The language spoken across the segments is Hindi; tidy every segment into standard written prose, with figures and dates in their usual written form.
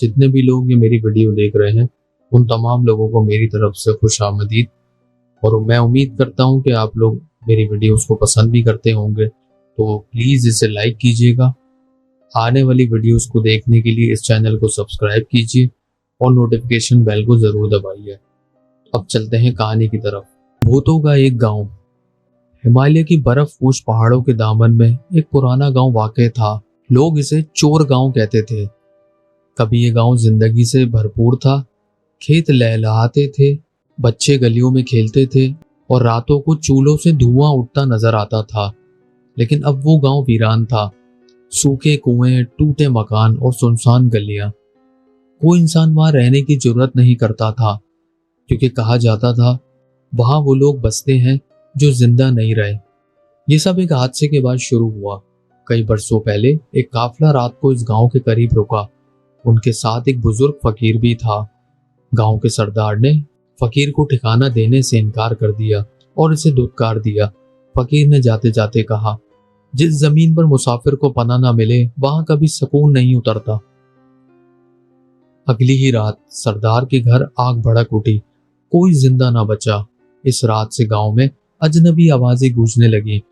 जितने भी लोग ये मेरी वीडियो देख रहे हैं उन तमाम लोगों को मेरी तरफ से खुशामदीद। और मैं उम्मीद करता हूँ कि आप लोग मेरी वीडियोस को पसंद भी करते होंगे, तो प्लीज़ इसे लाइक कीजिएगा। आने वाली वीडियोस को देखने के लिए इस चैनल को सब्सक्राइब कीजिए और नोटिफिकेशन बेल को ज़रूर दबाइए। अब चलते हैं कहानी की तरफ। भूतों का एक गांव। हिमालय की बर्फपूश पहाड़ों के दामन में एक पुराना गांव वाक़ था। लोग इसे चोर गांव कहते थे। कभी ये गांव जिंदगी से भरपूर था। खेत लहलहाते थे, बच्चे गलियों में खेलते थे और रातों को चूल्हों से धुआं उठता नजर आता था। लेकिन अब वो गांव वीरान था। सूखे कुएं, टूटे मकान और सुनसान गलियां। कोई इंसान वहां रहने की जरूरत नहीं करता था, क्योंकि कहा जाता था वहां वो लोग बसते हैं जो जिंदा नहीं रहे। ये सब एक हादसे के बाद शुरू हुआ। कई बरसों पहले एक काफिला रात को इस गांव के करीब रुका। उनके साथ एक बुजुर्ग फकीर भी था। गांव के सरदार ने फकीर को ठिकाना देने से इनकार कर दिया और इसे धुतकार दिया। फकीर ने जाते जाते कहा, जिस जमीन पर मुसाफिर को पनाह न मिले वहां कभी सुकून नहीं उतरता। अगली ही रात सरदार के घर आग भड़क उठी। कोई जिंदा ना बचा। इस रात से गांव में अजनबी आवाजें गूंजने लगी,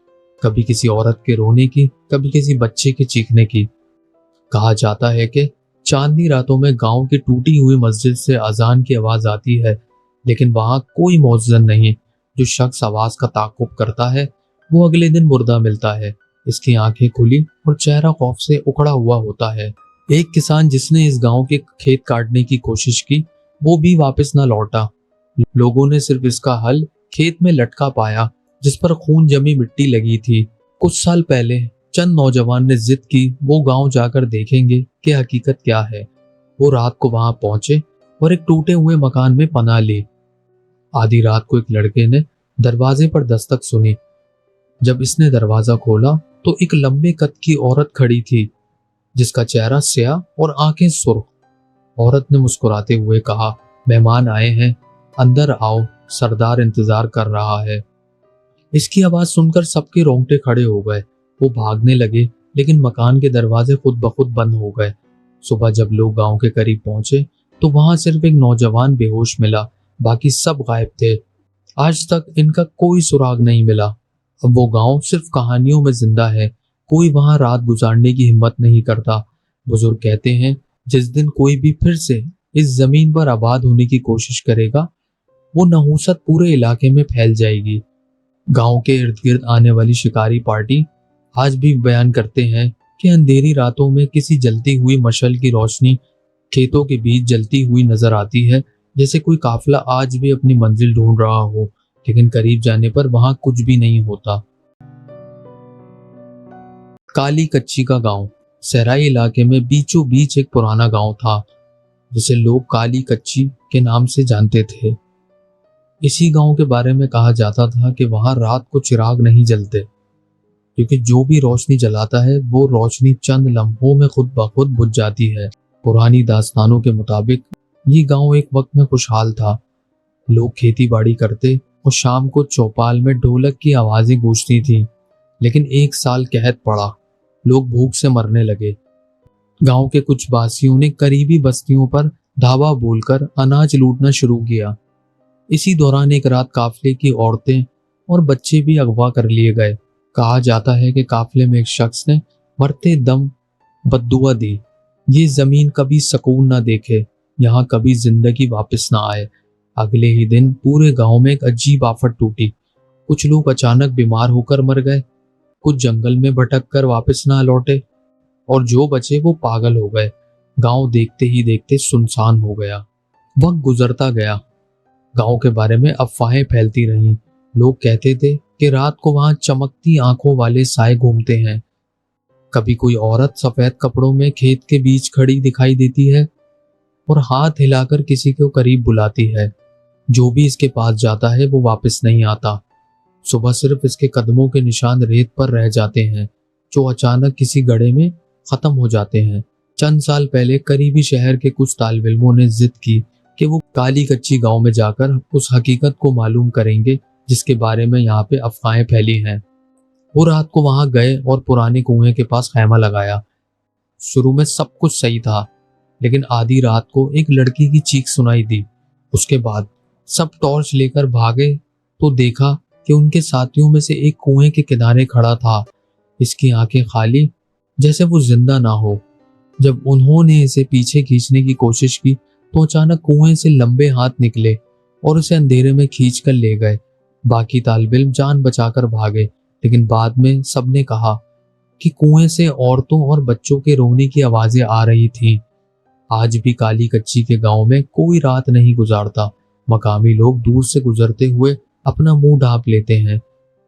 कभी किसी औरत के रोने की, कभी किसी बच्चे के चीखने की। कहा जाता है कि चांदनी रातों में गांव की टूटी हुई मस्जिद से अजान की आवाज आती है, लेकिन वहां कोई मौजूद नहीं। जो शख्स आवाज का ताक़ुब करता है वो अगले दिन मुर्दा मिलता है। इसकी आंखें खुली और चेहरा खौफ से उखड़ा हुआ होता है। एक किसान जिसने इस गांव के खेत काटने की कोशिश की, वो भी वापस न लौटा। लोगों ने सिर्फ इसका हल खेत में लटका पाया, जिस पर खून जमी मिट्टी लगी थी। कुछ साल पहले चंद नौजवान ने जिद की वो गांव जाकर देखेंगे कि हकीकत क्या है। वो रात को वहां पहुंचे और एक टूटे हुए मकान में पनाह ली। आधी रात को एक लड़के ने दरवाजे पर दस्तक सुनी। जब इसने दरवाजा खोला तो एक लंबे कद की औरत खड़ी थी, जिसका चेहरा स्याह और आंखें सुर्ख। औरत ने मुस्कुराते हुए कहा, मेहमान आए हैं, अंदर आओ, सरदार इंतजार कर रहा है। इसकी आवाज सुनकर सबके रोंगटे खड़े हो गए। वो भागने लगे, लेकिन मकान के दरवाजे खुद ब खुद बंद हो गए। सुबह जब लोग गांव के करीब पहुंचे तो वहां सिर्फ एक नौजवान बेहोश मिला, बाकी सब गायब थे। आज तक इनका कोई सुराग नहीं मिला। अब वो गांव सिर्फ कहानियों में जिंदा है। कोई वहां रात गुजारने की हिम्मत नहीं करता। बुजुर्ग कहते हैं, जिस दिन कोई भी फिर से इस जमीन पर आबाद होने की कोशिश करेगा, वो नहूसत पूरे इलाके में फैल जाएगी। गांव के इर्द गिर्द आने वाली शिकारी पार्टी आज भी बयान करते हैं कि अंधेरी रातों में किसी जलती हुई मशल की रोशनी खेतों के बीच जलती हुई नजर आती है, जैसे कोई काफिला आज भी अपनी मंजिल ढूंढ रहा हो, लेकिन करीब जाने पर वहां कुछ भी नहीं होता। काली कच्ची का गांव। सहराई इलाके में बीचों बीच एक पुराना गांव था, जिसे लोग काली कच्ची के नाम से जानते थे। इसी गांव के बारे में कहा जाता था कि वहां रात को चिराग नहीं जलते, क्योंकि जो भी रोशनी जलाता है वो रोशनी चंद लम्हों में खुद ब खुद बुझ जाती है। पुरानी दास्तानों के मुताबिक ये गांव एक वक्त में खुशहाल था। लोग खेती बाड़ी करते और शाम को चौपाल में ढोलक की आवाजें गूंजती थी। लेकिन एक साल कहत पड़ा, लोग भूख से मरने लगे। गांव के कुछ बासियों ने करीबी बस्तियों पर धावा बोलकर अनाज लूटना शुरू किया। इसी दौरान एक रात काफिले की औरतें और बच्चे भी अगवा कर लिए गए। कहा जाता है कि काफिले में एक शख्स ने मरते दम बद्दुआ दी, ये जमीन कभी सुकून ना देखे, यहाँ कभी जिंदगी वापस ना आए। अगले ही दिन पूरे गांव में एक अजीब आफत टूटी। कुछ लोग अचानक बीमार होकर मर गए, कुछ जंगल में भटक कर वापस ना लौटे, और जो बचे वो पागल हो गए। गांव देखते ही देखते सुनसान हो गया। वक्त गुजरता गया। गांव के बारे में अफवाहें फैलती रहीं। लोग कहते थे कि रात को वहां चमकती आंखों वाले साए घूमते हैं। कभी कोई औरत सफेद कपड़ों में खेत के बीच खड़ी दिखाई देती है और हाथ हिलाकर किसी को करीब बुलाती है। जो भी इसके पास जाता है वो वापस नहीं आता। सुबह सिर्फ इसके कदमों के निशान रेत पर रह जाते हैं, जो अचानक किसी गड्ढे में खत्म हो जाते हैं। चंद साल पहले करीबी शहर के कुछ तालिब इल्मों ने जिद की कि वो काली कच्ची गांव में जाकर उस हकीकत को मालूम करेंगे जिसके बारे में यहाँ पे अफवाहें फैली हैं। वो रात को वहां गए और पुराने कुएं के पास खैमा लगाया। शुरू में सब कुछ सही था, लेकिन आधी रात को एक लड़की की चीख सुनाई दी। उसके बाद सब टॉर्च लेकर भागे तो देखा कि उनके साथियों में से एक कुएं के किनारे खड़ा था। इसकी आंखें खाली, जैसे वो जिंदा ना हो। जब उन्होंने इसे पीछे खींचने की कोशिश की तो अचानक कुएं से लंबे हाथ निकले और उसे अंधेरे में खींच कर ले गए। बाकी तालिब इल्म जान बचाकर भागे, लेकिन बाद में सबने कहा कि कुएं से औरतों और बच्चों के रोने की आवाजें आ रही थीं। आज भी काली कच्ची के गांव में कोई रात नहीं गुजारता। मकामी लोग दूर से गुजरते हुए अपना मुंह ढांप लेते हैं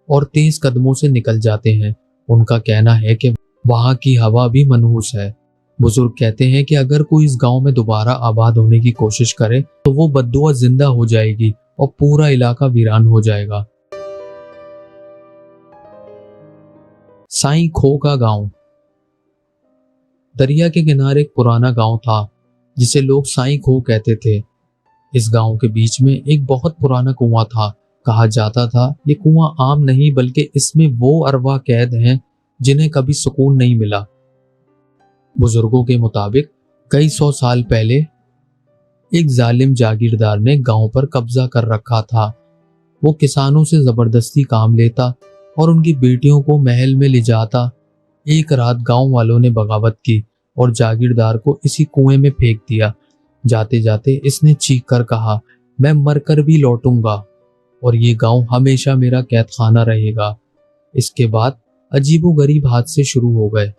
और तेज कदमों से निकल जाते हैं। उनका कहना है कि वहां की हवा भी मनहूस है। बुजुर्ग कहते हैं कि अगर कोई इस गांव में दोबारा आबाद होने की कोशिश करे तो वो बद्दुआ जिंदा हो जाएगी और पूरा इलाका वीरान हो जाएगा। साईं खो का गांव। दरिया के किनारे एक पुराना गांव था जिसे लोग साईं खो कहते थे। इस गांव के बीच में एक बहुत पुराना कुआं था। कहा जाता था ये कुआं आम नहीं बल्कि इसमें वो अरवाह कैद हैं जिन्हें कभी सुकून नहीं मिला। बुजुर्गों के मुताबिक कई 100 साल पहले एक जालिम जागीरदार ने गांव पर कब्जा कर रखा था। वो किसानों से जबरदस्ती काम लेता और उनकी बेटियों को महल में ले जाता। एक रात गांव वालों ने बगावत की और जागीरदार को इसी कुएं में फेंक दिया। जाते जाते इसने चीख कर कहा, मैं मरकर भी लौटूंगा और ये गांव हमेशा मेरा कैद खाना रहेगा। इसके बाद अजीबोगरीब हादसे शुरू हो गए।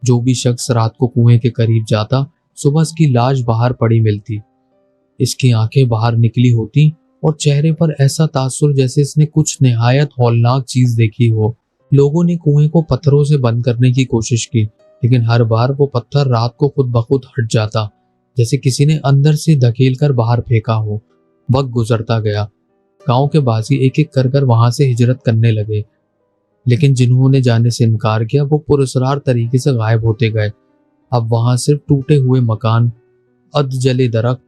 जो भी शख्स रात को कुएं के करीब जाता, सुबह उसकी लाश बाहर पड़ी मिलती। इसकी आंखें बाहर निकली होती और चेहरे पर ऐसा तासुर जैसे इसने कुछ निहायत हौलनाक चीज देखी हो। लोगों ने कुएं को पत्थरों से बंद करने की कोशिश की, लेकिन हर बार वो पत्थर रात को खुद ब खुद हट जाता, जैसे किसी ने अंदर से धकेल कर बाहर फेंका हो। वक्त गुजरता गया। गांव के बासी एक एक कर वहां से हिजरत करने लगे, लेकिन जिन्होंने जाने से इनकार किया वो पुरस्कार तरीके से गायब होते गए। अब वहां सिर्फ टूटे हुए मकान, अधजले दरख्त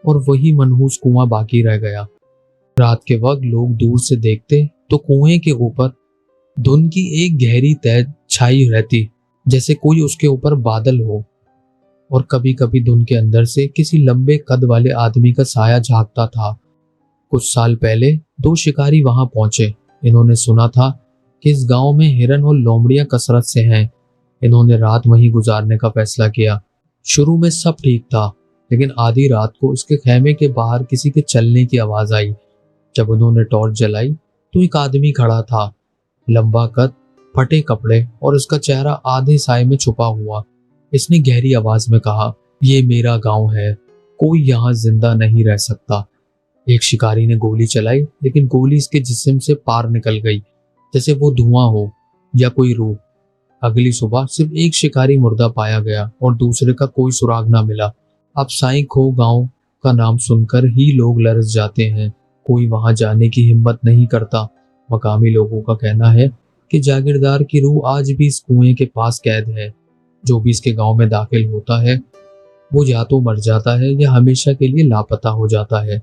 और वही मनहूस कुआं बाकी रह गया। रात के वक्त लोग दूर से देखते तो कुएं के ऊपर धुंध की एक गहरी तह छाई रहती, जैसे कोई उसके ऊपर बादल हो, और कभी कभी धुंध के अंदर से किसी लंबे कद वाले आदमी का साया झांकता था। कुछ साल पहले 2 शिकारी वहां पहुंचे। इन्होंने सुना था कि इस गांव में हिरन और लोमड़ियां कसरत से हैं। इन्होंने रात वहीं गुजारने का फैसला किया। शुरू में सब ठीक था, लेकिन आधी रात को इसके खेमे के बाहर किसी के चलने की आवाज आई। जब उन्होंने टॉर्च जलाई तो एक आदमी खड़ा था, लंबा कद, फटे कपड़े और उसका चेहरा आधे साए में छुपा हुआ। इसने गहरी आवाज में कहा, ये मेरा गांव है, कोई यहाँ जिंदा नहीं रह सकता। एक शिकारी ने गोली चलाई, लेकिन गोली इसके जिस्म से पार निकल गई, जैसे वो धुआं हो या कोई रूह। अगली सुबह सिर्फ एक शिकारी मुर्दा पाया गया और दूसरे का कोई सुराग ना मिला। अब साईं खो गांव का नाम सुनकर ही लोग लरस जाते हैं। कोई वहां जाने की हिम्मत नहीं करता। मकामी लोगों का कहना है कि जागीरदार की रूह आज भी इस कुएं के पास कैद है। जो भी इसके गांव में दाखिल होता है वो या तो मर जाता है या हमेशा के लिए लापता हो जाता है।